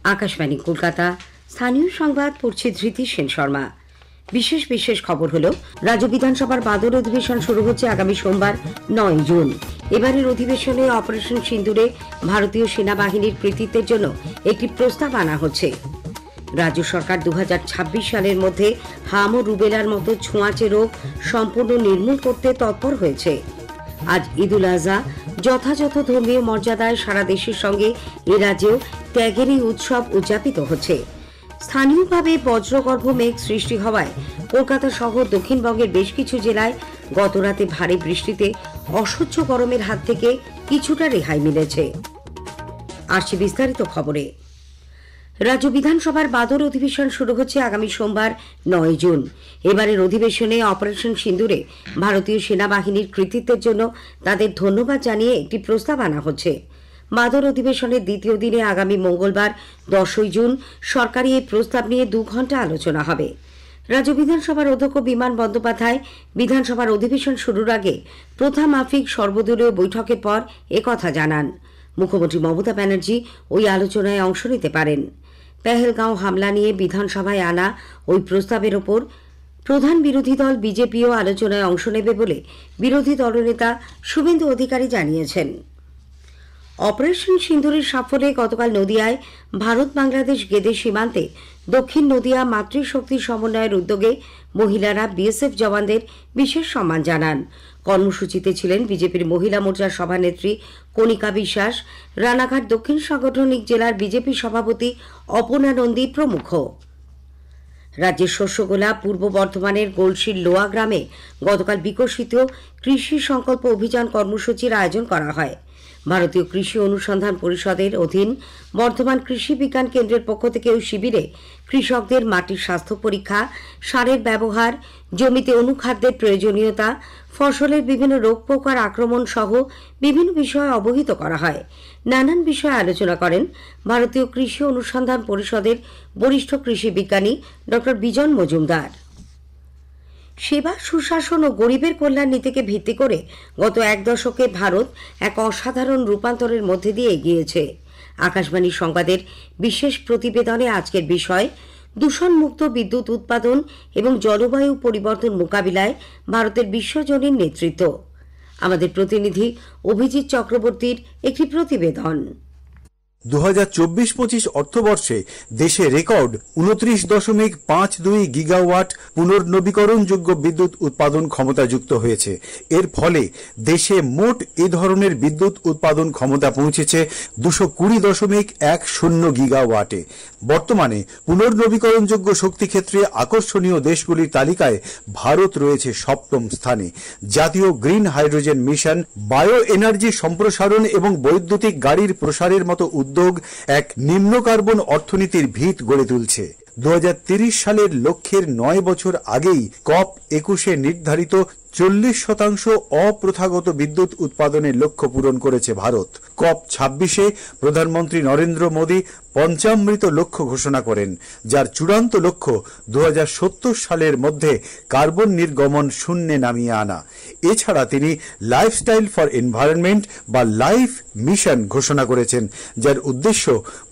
আকাশবাণী কলকাতা। স্থানীয় সংবাদ পড়ছে ধৃতি সেন শর্মা। বিশেষ খবর হলো, রাজ্য বিধানসভার বাদল অধিবেশন শুরু হচ্ছে আগামী সোমবার 9 জুন। এবারের অধিবেশনে অপারেশন সিন্দুরে ভারতীয় সেনাবাহিনীর কৃতিত্বের জন্য একটি প্রস্তাব আনা হচ্ছে। রাজ্য সরকার 2026 সালের মধ্যে হাম ও রুবেলার মতো ছোঁয়াচে রোগ সম্পূর্ণ নির্মূল করতে তৎপর হয়েছে। আজ ঈদ উল আজহা যথাযথ ধর্মীয় মর্যাদায় সারা দেশের সঙ্গে এ রাজ্যেও ত্যাগের এই উৎসব উদযাপিত হচ্ছে। স্থানীয়ভাবে বজ্রগর্ভ মেঘ সৃষ্টি হওয়ায় কলকাতা সহ দক্ষিণবঙ্গের বেশ কিছু জেলায় গতরাতে ভারী বৃষ্টিতে অসহ্য গরমের হাত থেকে কিছুটা রেহাই মিলেছে। আসছে বিস্তারিত খবরে। রাজ্য বিধানসভার বাদল অধিবেশন শুরু হচ্ছে আগামী সোমবার 9 জুন। এবারের অধিবেশনে অপারেশন সিন্দুরে ভারতীয় সেনাবাহিনীর কৃতিত্বের জন্য তাদের ধন্যবাদ জানিয়ে একটি প্রস্তাব আনা হচ্ছে। বাদল অধিবেশনের দ্বিতীয় দিনে আগামী মঙ্গলবার 10 জুন সরকারি এই প্রস্তাব নিয়ে 2 ঘণ্টা আলোচনা হবে। রাজ্য বিধানসভার অধ্যক্ষ বিমান বন্দ্যোপাধ্যায় বিধানসভার অধিবেশন শুরুর আগে প্রথা মাফিক সর্বদলীয় বৈঠকের পর একথা জানান। মুখ্যমন্ত্রী মমতা ব্যানার্জি ওই আলোচনায় অংশ নিতে পারেন। পেহেলগাঁও হামলা নিয়ে বিধানসভায় আনা ওই প্রস্তাবের ওপর প্রধান বিরোধী দল বিজেপিও আলোচনায় অংশ নেবে বলে বিরোধী দলনেতা শুভেন্দু অধিকারী জানিয়েছেন। অপারেশন সিন্দুরের সাফল্যে গতকাল নদিয়ায় ভারত বাংলাদেশ গেদে সীমান্তে দক্ষিণ নদিয়া মাতৃশক্তি সমন্বয়ের উদ্যোগে মহিলারা বিএসএফ জওয়ানদের বিশেষ সম্মান জানান। কর্মসূচিতে ছিলেন বিজেপির মহিলা মোর্চার সভানেত্রী কণিকা বিশ্বাস, রানাঘাট দক্ষিণ সাংগঠনিক জেলার বিজেপি সভাপতি অপর্ণা নন্দী প্রমুখ। রাজ্যের শস্যগোলা পূর্ব বর্ধমানের গোলশির লোয়া গ্রামে গতকাল বিকশিত কৃষি সংকল্প অভিযান কর্মসূচির আয়োজন করা হয়। ভারতীয় কৃষি অনুসন্ধান পরিষদের অধীন বর্ধমান কৃষি বিজ্ঞান কেন্দ্রের পক্ষ থেকে ওই শিবিরে কৃষকদের মাটির স্বাস্থ্য পরীক্ষা, সারের ব্যবহার, জমিতে অনুখাদ্যের প্রয়োজনীয়তা, ফসলের বিভিন্ন রোগ পোকার আক্রমণ সহ বিভিন্ন বিষয়ে অবহিত করা হয়। নানান বিষয়ে আলোচনা করেন ভারতীয় কৃষি অনুসন্ধান পরিষদের বরিষ্ঠ কৃষি বিজ্ঞানী ড বিজন মজুমদার। সেবা, সুশাসন ও গরিবের কল্যাণ নীতিকে ভিত্তি করে গত 1 দশকে ভারত এক অসাধারণ রূপান্তরের মধ্যে দিয়ে এগিয়েছে। আকাশবাণী সংবাদের বিশেষ প্রতিবেদনে আজকের বিষয় দূষণমুক্ত বিদ্যুৎ উৎপাদন এবং জলবায়ু পরিবর্তন মোকাবিলায় ভারতের বিশ্বজনীন নেতৃত্ব। আমাদের প্রতিনিধি অভিজিৎ চক্রবর্তীর একটি প্রতিবেদন। 2024-25 অর্থবর্ষে দেশে রেকর্ড 29.52 গিগাওয়াট পুনর্নবীকরণযোগ্য বিদ্যুৎ উৎপাদন ক্ষমতাযুক্ত হয়েছে। এর ফলে দেশে মোট এ ধরনের বিদ্যুৎ উৎপাদন ক্ষমতা পৌঁছেছে 220.10 গিগাওয়াটে। বর্তমানে পুনর্নবীকরণযোগ্য শক্তি ক্ষেত্রে আকর্ষণীয় দেশগুলির তালিকায় ভারত রয়েছে 7ম স্থানে। জাতীয় green hydrogen mission, bio energy সম্প্রসারণ এবং বৈদ্যুতিক গাড়ির প্রসারের মতো উদ্যোগ এক নিম্ন কার্বন অর্থনীতির ভিত গড়ে তুলছে। 2030 সালের লক্ষ্যের 9 বছর আগেই COP21 নির্ধারিত 40% অপ্রথাগত বিদ্যুৎ উৎপাদনের লক্ষ্য পূরণ করেছে ভারত। COP26 প্রধানমন্ত্রী নরেন্দ্র মোদী পঞ্চামৃত লক্ষ্য ঘোষণা করেন, যার চূড়ান্ত লক্ষ্য 2070 সালের মধ্যে কার্বন নির্গমন শূন্যে নামিয়ে আনা। এছাড়া তিনি লাইফস্টাইল ফর এনভায়রনমেন্ট বা লাইফ মিশন ঘোষণা করেছেন, যার উদ্দেশ্য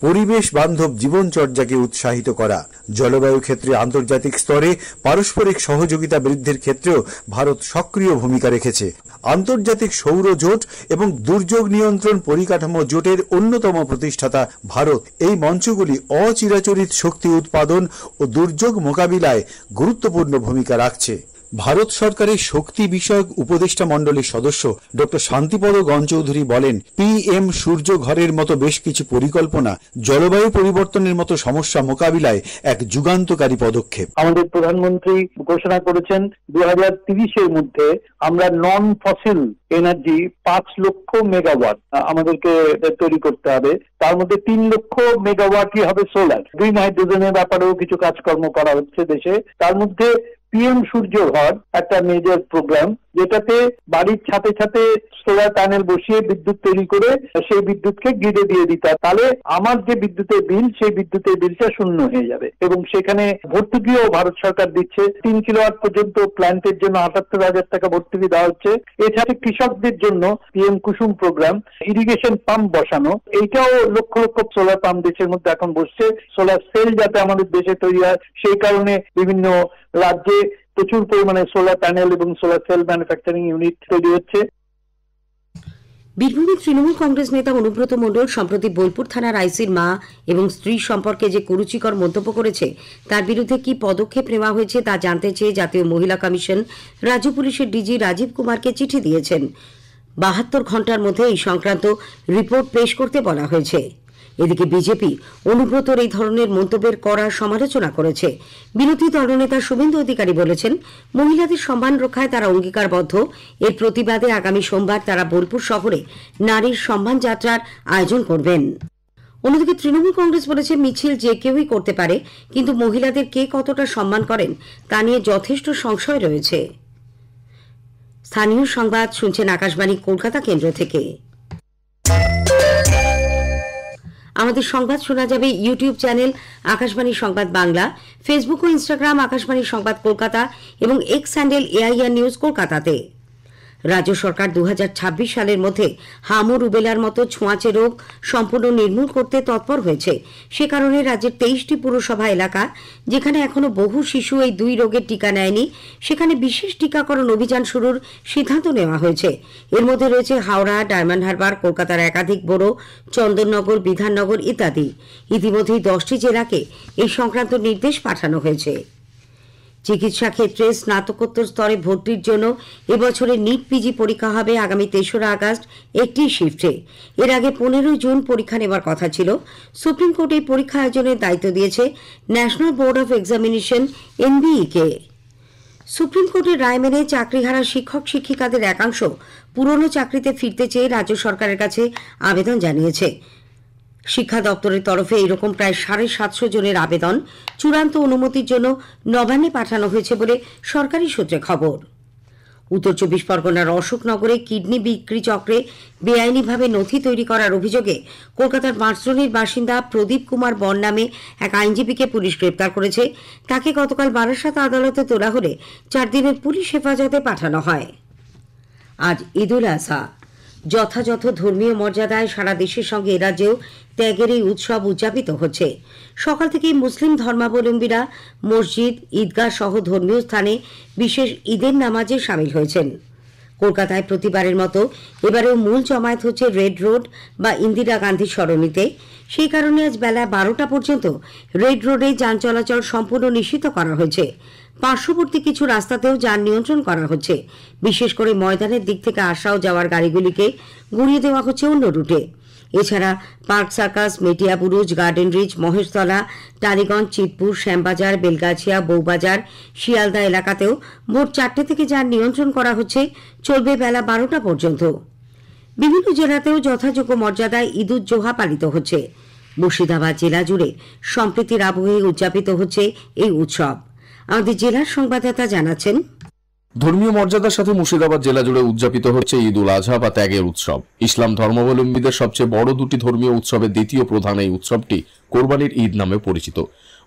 পরিবেশ বান্ধব জীবনচর্যাকে উৎসাহিত করা। জলবায়ু ক্ষেত্রে আন্তর্জাতিক স্তরে পারস্পরিক সহযোগিতা বৃদ্ধির ক্ষেত্রেও ভারত সক্রিয় ভূমিকা রেখেছে। আন্তর্জাতিক সৌর জোট এবং দুর্যোগ নিয়ন্ত্রণ পরিকাঠামো জোটের অন্যতম প্রতিষ্ঠাতা ভারত এই মঞ্চগুলি অচিরাচরিত শক্তি উৎপাদন ও দুর্যোগ মোকাবিলায় গুরুত্বপূর্ণ ভূমিকা রাখছে। ভারত সরকারের শক্তি বিষয়ক উপদেষ্টা মণ্ডলীর সদস্য ড শান্তিপদ গণচৌধুরী বলেন, PM সূর্য ঘরের মতো বেশ কিছু পরিকল্পনা জলবায়ু পরিবর্তনের মতো সমস্যা মোকাবিলায় এক যুগান্তকারী পদক্ষেপ। আমাদের প্রধানমন্ত্রী ঘোষণা করেছেন 2030-এর মধ্যে আমরা নন ফসিল এনার্জি 5 লক্ষ মেগাওয়াট আমাদেরকে তৈরি করতে হবে। তার মধ্যে 3 লক্ষ মেগাওয়াটই হবে সোলার। গ্রিন হাইড্রোজেনের ব্যাপারেও কিছু কাজকর্ম করা হচ্ছে দেশে। তার মধ্যে PM সূর্য ঘর একটা মেজর প্রোগ্রাম, যেটাতে বাড়ির ছাতে ছাতে সোলার প্যানেল বসিয়ে বিদ্যুৎ তৈরি করে সেই বিদ্যুৎকে গ্রিডে দিয়ে দিতে হয়। তাহলে আমার যে বিদ্যুতের বিল, সেই বিদ্যুতের বিলটা শূন্য হয়ে যাবে। এবং সেখানে ভর্তুকিও ভারত সরকার দিচ্ছে। 3 কিলোওয়াট পর্যন্ত প্ল্যান্টের জন্য 78,000 টাকা ভর্তুকি দেওয়া হচ্ছে। এছাড়া কৃষকদের জন্য PM কুসুম প্রোগ্রাম, ইরিগেশন পাম্প বসানো, এইটাও লক্ষ লক্ষ সোলার পাম্প দেশের মধ্যে এখন বসছে। সোলার সেল যাতে আমাদের দেশে তৈরি হয়, সেই কারণে বিভিন্ন রাজ্যে প্রচুর পরিমাণে সোলার প্যানেল এবং সোলার সেল ম্যানুফ্যাকচারিং ইউনিট তৈরি হচ্ছে। বীরভূমের তৃণমূল কংগ্রেস নেতা অনুব্রত মণ্ডল সম্প্রতি বোলপুর থানার আইসির মা এবং স্ত্রী সম্পর্কে যে কুরুচিকর মন্তব্য করেছে তার বিরুদ্ধে কি পদক্ষেপ নেওয়া হয়েছে তা জানতে চেয়ে জাতীয় মহিলা কমিশন রাজ্য পুলিশের ডিজি রাজীব কুমারকে চিঠি দিয়েছেন। 72 ঘণ্টার মধ্যে এই সংক্রান্ত রিপোর্ট পেশ করতে বলা হয়েছে। এদিকে বিজেপি অনুব্রতর এই ধরনের মন্তব্যের কড়া সমালোচনা করেছে। বিরোধী দলনেতা শুভেন্দু অধিকারী বলেছেন, মহিলাদের সম্মান রক্ষায় তারা অঙ্গীকারবদ্ধ। এর প্রতিবাদে আগামী সোমবার তারা বোলপুর শহরে নারীর সম্মান যাত্রার আয়োজন করবেন। অন্যদিকে তৃণমূল কংগ্রেস বলেছে, মিছিল যে কেউই করতে পারে, কিন্তু মহিলাদের কে কতটা সম্মান করেন তা নিয়ে যথেষ্ট সংশয় রয়েছে। স্থানীয় সংবাদ শুনছেন আকাশবাণী কলকাতা কেন্দ্র থেকে। আমাদের সংবাদ শোনা যাবে ইউটিউব চ্যানেল আকাশবাণী সংবাদ বাংলা, ফেসবুক ও ইনস্টাগ্রাম আকাশবাণী সংবাদ কলকাতা এবং এক্স হ্যান্ডেল AIR নিউজ কলকাতাতে। রাজ্য সরকার 2026 সালের মধ্যে হামু রুবেলার মতো ছোঁয়াচে রোগ সম্পূর্ণ নির্মূল করতে তৎপর হয়েছে। সে কারণে রাজ্যের 23টি পুরসভা এলাকা যেখানে এখনো বহু শিশু এই দুই রোগের টিকা নেয়নি, সেখানে বিশেষ টিকাকরণ অভিযান শুরুর সিদ্ধান্ত নেওয়া হয়েছে। এর মধ্যে রয়েছে হাওড়া, ডায়মন্ড হারবার, কলকাতার একাধিক বড়, চন্দননগর, বিধাননগর ইত্যাদি। ইতিমধ্যেই 10টি জেলাকে এই সংক্রান্ত নির্দেশ পাঠানো হয়েছে। চিকিৎসা ক্ষেত্রে স্নাতকোত্তর স্তরে ভর্তির জন্য এবছরে নিট পিজি পরীক্ষা হবে আগামী 3রা আগস্ট একটি শিফটে। এর আগে 15 জুন পরীক্ষা নেওয়ার কথা ছিল। সুপ্রিম কোর্ট এই পরীক্ষা আয়োজনের দায়িত্ব দিয়েছে national board of examination NBE K. Supreme কোর্টের রায় মেনে চাকরিহারা শিক্ষক শিক্ষিকাদের একাংশ পুরনো চাকরিতে ফিরতে চেয়ে রাজ্য সরকারের কাছে আবেদন জানিয়েছে। শিক্ষা দপ্তরের তরফে এরকম প্রায় 750 জনের আবেদন চূড়ান্ত অনুমতির জন্য নবান্নে পাঠানো হয়েছে বলে সরকারি সূত্রে খবর। উত্তর 24 পরগনার অশোকনগরে কিডনি বিক্রি চক্রে বেআইনিভাবে নথি তৈরি করার অভিযোগে কলকাতার বাঁশদ্রোণীর বাসিন্দা প্রদীপ কুমার বন নামে এক আইনজীবীকে পুলিশ গ্রেপ্তার করেছে। তাকে গতকাল বারাসাত আদালতে তোলা হলে 4 দিনের পুলিশ হেফাজতে পাঠানো হয়। আজ ঈদ উল আজহা। যথাযথ ধর্মীয় মর্যাদায় সারা দেশের সঙ্গে এ রাজ্যেও ত্যাগের এই উৎসব উদযাপিত হচ্ছে। সকাল থেকেই মুসলিম ধর্মাবলম্বীরা মসজিদ, ঈদগাহ সহ ধর্মীয় স্থানে বিশেষ ঈদের নামাজে সামিল হয়েছেন। কলকাতায় প্রতিবারের মতো এবারেও মূল জমায়েত হচ্ছে রেড রোড বা ইন্দিরা গান্ধী সরণিতে। সেই কারণে আজ বেলা 12টা পর্যন্ত রেড রোডে যান চলাচল সম্পূর্ণ নিষিদ্ধ করা হয়েছে। পার্শ্ববর্তী কিছু রাস্তাতেও যান নিয়ন্ত্রণ করা হচ্ছে। বিশেষ করে ময়দানের দিক থেকে আসা ও যাওয়ার গাড়িগুলিকে ঘুরিয়ে দেওয়া হচ্ছে অন্য রুটে। এছাড়া পার্ক সার্কাস, মেটিয়াবুরুজ, গার্ডেন রিচ, মহেশতলা, টালিগঞ্জ, চিতপুর, শ্যামবাজার, বেলগাছিয়া, বউবাজার, শিয়ালদা এলাকাতেও ভোর 4টে থেকে যান নিয়ন্ত্রণ করা হচ্ছে। চলবে বেলা 12টা পর্যন্ত। বিভিন্ন জেলাতেও যথাযোগ্য মর্যাদায় ঈদ উজ জোহা পালিত হচ্ছে। মুর্শিদাবাদ জেলা জুড়ে সম্প্রীতির আবহে উদযাপিত হচ্ছে এই উৎসব। আমাদের জেলার সংবাদদাতা জানাচ্ছেন, ধর্মীয় মর্যাদার সাথে মুর্শিদাবাদ জেলা জুড়ে উদযাপিত হচ্ছে ঈদ উল আজহা বা ত্যাগের উৎসব। ইসলাম ধর্মাবলম্বীদের সবচেয়ে বড় দুটি ধর্মীয় উৎসবের দ্বিতীয় প্রধান এই উৎসবটি কোরবানির ঈদ নামে পরিচিত।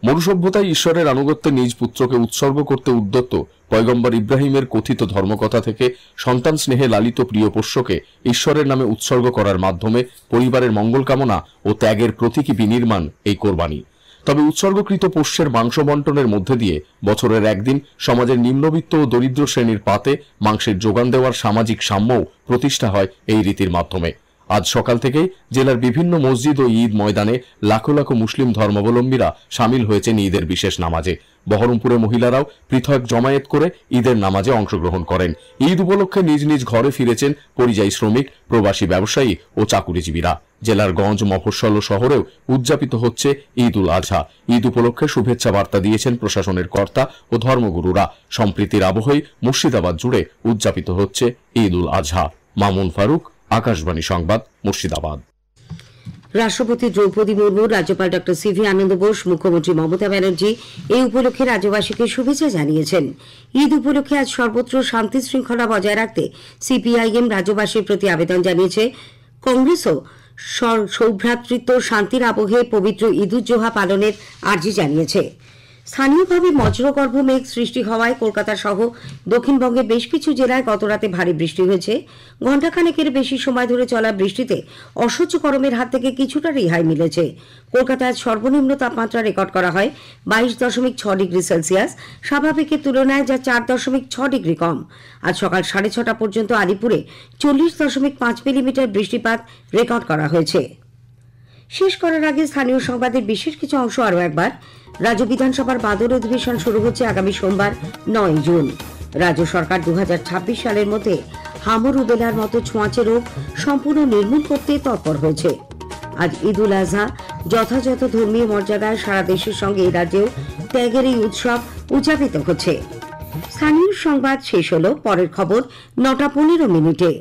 মনুসভ্যতায় ঈশ্বরের আনুগত্যে নিজ পুত্রকে উৎসর্গ করতে উদ্যত পয়গম্বর ইব্রাহিমের কথিত ধর্মকথা থেকে সন্তান স্নেহে লালিত প্রিয় পোষ্যকে ঈশ্বরের নামে উৎসর্গ করার মাধ্যমে পরিবারের মঙ্গল কামনা ও ত্যাগের প্রতীকী বিনির্মাণ এই কোরবানি। তবে উৎসর্গকৃত পোষ্যের মাংস বন্টনের মধ্যে দিয়ে বছরের একদিন সমাজের নিম্নবিত্ত ও দরিদ্র শ্রেণীর পাতে মাংসের যোগান দেওয়ার সামাজিক সাম্যও প্রতিষ্ঠা হয় এই রীতির মাধ্যমে। আজ সকাল থেকেই জেলার বিভিন্ন মসজিদ ও ঈদ ময়দানে লাখো লাখো মুসলিম ধর্মাবলম্বীরা সামিল হয়েছেন ঈদের বিশেষ নামাজে। বহরমপুরে মহিলারাও পৃথক জমায়েত করে ঈদের নামাজে অংশগ্রহণ করেন। ঈদ উপলক্ষে নিজ নিজ ঘরে ফিরেছেন পরিযায়ী শ্রমিক, প্রবাসী ব্যবসায়ী ও চাকুরিজীবীরা। জেলার গঞ্জ, মফস্বল ও শহরেও উদযাপিত হচ্ছে ঈদ উল আজহা। ঈদ উপলক্ষে শুভেচ্ছা বার্তা দিয়েছেন প্রশাসনের কর্তা ও ধর্মগুরুরা। সম্প্রীতির আবহেই মুর্শিদাবাদ জুড়ে উদযাপিত হচ্ছে ঈদ উল আজহা। মামুন ফারুক, আকাশবাণী সংবাদ, মুর্শিদাবাদ। রাষ্ট্রপতি দ্রৌপদী মুর্মু, রাজ্যপাল ডক্টর সিভি আনন্দ বোস, মুখ্যমন্ত্রী মমতা ব্যানার্জি এই উপলক্ষে রাজ্যবাসীকে শুভেচ্ছা জানিয়েছেন। ঈদ উপলক্ষে আজ সর্বত্র শান্তি শৃঙ্খলা বজায় রাখতে সিপিআইএম রাজ্যবাসীর প্রতি আবেদন জানিয়েছে। কংগ্রেসও সৌভ্রাতৃত্ব শান্তির আবহে পবিত্র ঈদ উজ জোহা পালনের আর্জি জানিয়েছে। স্থানীয়ভাবে বজ্রগর্ভ মেঘ সৃষ্টি হওয়ায় কলকাতা সহ দক্ষিণবঙ্গের বেশ কিছু জেলায় গতরাতে ভারী বৃষ্টি হয়েছে। ঘণ্টাখানেকের বেশি সময় ধরে চলা বৃষ্টিতে অসহ্য গরমের হাত থেকে কিছুটা রেহাই মিলেছে। কলকাতায় সর্বনিম্ন তাপমাত্রা রেকর্ড করা হয় 22.6 ডিগ্রি সেলসিয়াস, স্বাভাবিকের তুলনায় যা 4.6 ডিগ্রি কম। আজ সকাল 6:30 পর্যন্ত আলিপুরে 40.5 মিলিমিটার বৃষ্টিপাত রেকর্ড করা হয়েছে। শেষ করার আগে স্থানীয় সংবাদের বিশেষ কিছু অংশ আরও একবার। রাজ্য বিধানসভার বাদল অধিবেশন শুরু হচ্ছে আগামী সোমবার 9 জুন। রাজ্য সরকার 2026 সালের মধ্যে হামর রুবেলার মতো ছোঁয়াচে রোগ সম্পূর্ণ নির্মূল করতে তৎপর হয়েছে। আজ ঈদ উল আজহা যথাযথ ধর্মীয় মর্যাদায় সারা দেশের সঙ্গে এই রাজ্যেও ত্যাগের এই উৎসব উদযাপিত হচ্ছে। স্থানীয় সংবাদ শেষ হলো। পরের খবর 9টা 15 মিনিটে।